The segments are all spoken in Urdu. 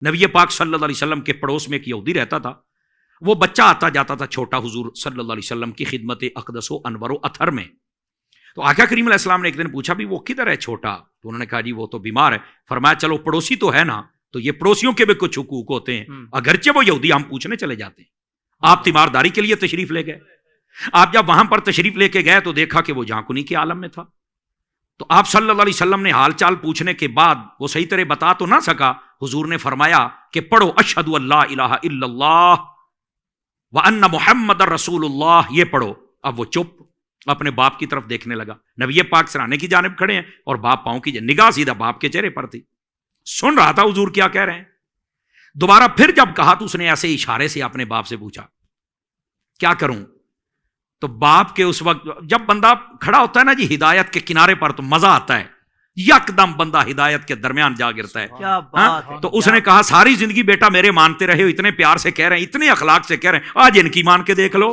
نبی پاک صلی اللہ علیہ وسلم کے پڑوس میں ایک یہودی رہتا تھا، وہ بچہ آتا جاتا تھا چھوٹا حضور صلی اللہ علیہ وسلم کی خدمت اقدس و انور و اطہر میں. تو آقا کریم علیہ السلام نے ایک دن پوچھا بھی وہ کدھر ہے چھوٹا؟ تو انہوں نے کہا جی وہ تو بیمار ہے. فرمایا چلو پڑوسی تو ہے نا، تو یہ پڑوسیوں کے بھی کچھ حقوق ہوتے ہیں، اگرچہ وہ یہودی ہم پوچھنے چلے جاتے ہیں. آپ تیمارداری کے لیے تشریف لے گئے، آپ جب وہاں پر تشریف لے کے گئے تو دیکھا کہ وہ جھانکنی کے عالم میں تھا. تو آپ صلی اللہ علیہ وسلم نے حال چال پوچھنے کے بعد وہ صحیح طرح بتا تو نہ سکا. حضور نے فرمایا کہ پڑھو اشہد ان لا الہ الا اللہ وان محمد رسول اللہ، یہ پڑھو. اب وہ چپ اپنے باپ کی طرف دیکھنے لگا. نبی پاک سرانے کی جانب کھڑے ہیں اور باپ پاؤں کی نگاہ سیدھا باپ کے چہرے پر تھی. سن رہا تھا حضور کیا کہہ رہے ہیں. دوبارہ پھر جب کہا تو اس نے ایسے اشارے سے اپنے باپ سے پوچھا کیا کروں؟ تو باپ کے اس وقت جب بندہ کھڑا ہوتا ہے نا جی ہدایت کے کنارے پر تو مزہ آتا ہے، یک دم بندہ ہدایت کے درمیان جا گرتا ہے. تو اس نے کہا ساری زندگی بیٹا میرے مانتے رہے ہو، اتنے پیار سے کہہ رہے ہیں، اتنے اخلاق سے کہہ رہے ہیں، آج ان کی مان کے دیکھ لو.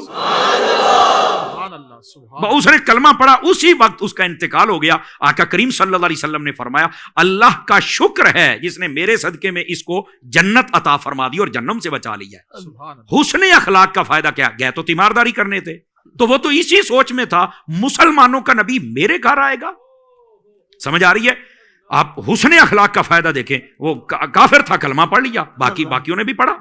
اس نے کلمہ پڑھا، اسی وقت اس کا انتقال ہو گیا. آقا کریم صلی اللہ علیہ وسلم نے فرمایا اللہ کا شکر ہے جس نے میرے صدقے میں اس کو جنت عطا فرما دی اور جہنم سے بچا لیا. حسن اخلاق کا فائدہ کیا؟ گئے تو تیمارداری کرنے تھے، تو وہ تو اسی سوچ میں تھا مسلمانوں کا نبی میرے گھر آئے گا. سمجھ آ رہی ہے؟ آپ حسن اخلاق کا فائدہ دیکھیں. وہ کافر تھا، کلمہ پڑھ لیا، باقیوں نے بھی پڑھا.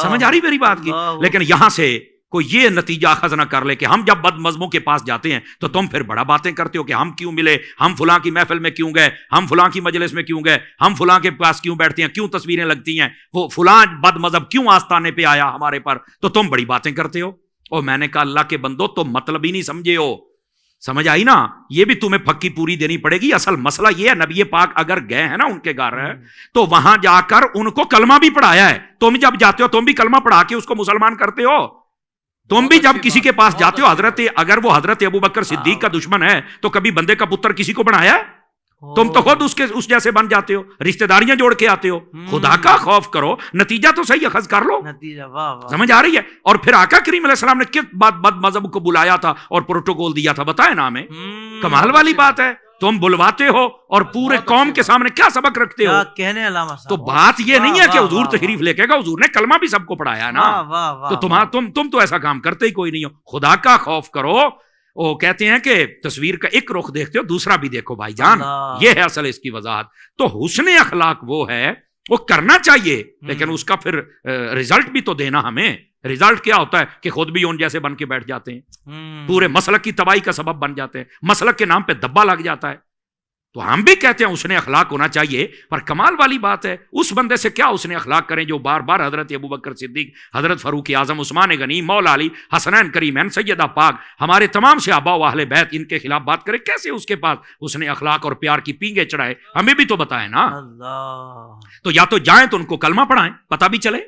سمجھ آ رہی میری بات کی؟ لیکن یہاں سے کوئی یہ نتیجہ اخذ نہ کر لے کہ ہم جب بد مذہبوں کے پاس جاتے ہیں تو تم پھر بڑا باتیں کرتے ہو کہ ہم کیوں ملے، ہم فلاں کی محفل میں کیوں گئے، ہم فلاں کی مجلس میں کیوں گئے، ہم فلاں کے پاس کیوں بیٹھتے ہیں، کیوں تصویریں لگتی ہیں، وہ فلاں بد مذہب کیوں آستانے پہ آیا ہمارے پر، تو تم بڑی باتیں کرتے ہو. اور میں نے کہا اللہ کے بندو تو مطلب ہی نہیں سمجھے ہو. سمجھ آئی نا؟ یہ بھی تمہیں پھکی پوری دینی پڑے گی. اصل مسئلہ یہ ہے نبی پاک اگر گئے ہیں نا ان کے گھر تو وہاں جا کر ان کو کلمہ بھی پڑھایا ہے. تم جب جاتے ہو تم بھی کلمہ پڑھا کے اس کو مسلمان کرتے ہو. تم بھی جب کسی کے پاس جاتے ہو اگر وہ حضرت ابو بکر صدیق کا دشمن ہے تو کبھی بندے کا پتر کسی کو بنایا ہے؟ تم تو خود اس جیسے بن جاتے ہو، رشتہ داریاں جوڑ کے آتے ہو. خدا کا خوف کرو، نتیجہ تو صحیح اخذ کر لو. سمجھ آ رہی ہے؟ اور پھر آقا کریم علیہ السلام نے کس بات بد مذہب کو بلایا تھا اور پروٹوکول دیا تھا بتائے نا ہمیں. کمال والی بات ہے. تم بلواتے ہو اور پورے قوم کے سامنے کیا سبق رکھتے ہو. تو بات یہ نہیں ہے کہ حضور تشریف لے کے گا، حضور نے کلمہ بھی سب کو پڑھایا نا. تو تم تو ایسا کام کرتے ہی کوئی نہیں ہو. خدا کا خوف کرو. وہ کہتے ہیں کہ تصویر کا ایک رخ دیکھتے ہو دوسرا بھی دیکھو بھائی جان. یہ ہے اصل اس کی وضاحت. تو حسن اخلاق وہ ہے، وہ کرنا چاہیے لیکن اس کا پھر رزلٹ بھی تو دینا ہمیں. رزلٹ کیا ہوتا ہے کہ خود بھی ان جیسے بن کے بیٹھ جاتے ہیں، پورے مسلک کی تباہی کا سبب بن جاتے ہیں، مسلک کے نام پہ دبا لگ جاتا ہے. تو ہم بھی کہتے ہیں اس نے اخلاق ہونا چاہیے، پر کمال والی بات ہے اس بندے سے کیا اس نے اخلاق کریں جو بار بار حضرت ابو بکر صدیق، حضرت فاروق اعظم، عثمان غنی، مولا علی، حسنین کریمین، سیدہ پاک، ہمارے تمام صحابہ و اہل بیت ان کے خلاف بات کرے. کیسے اس کے پاس اس نے اخلاق اور پیار کی پینگے چڑھائے؟ ہمیں بھی تو بتائیں نا. تو یا تو جائیں تو ان کو کلمہ پڑھائیں، پتہ بھی چلے،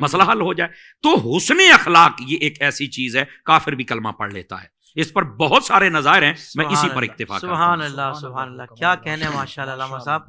مسئلہ حل ہو جائے. تو حسن اخلاق یہ ایک ایسی چیز ہے، کافر بھی کلمہ پڑھ لیتا ہے. اس پر بہت سارے نظائر ہیں، میں اسی پر اکتفا کرتا ہوں. سبحان اللہ، سبحان اللہ، کیا کہنے ماشاءاللہ علامہ صاحب.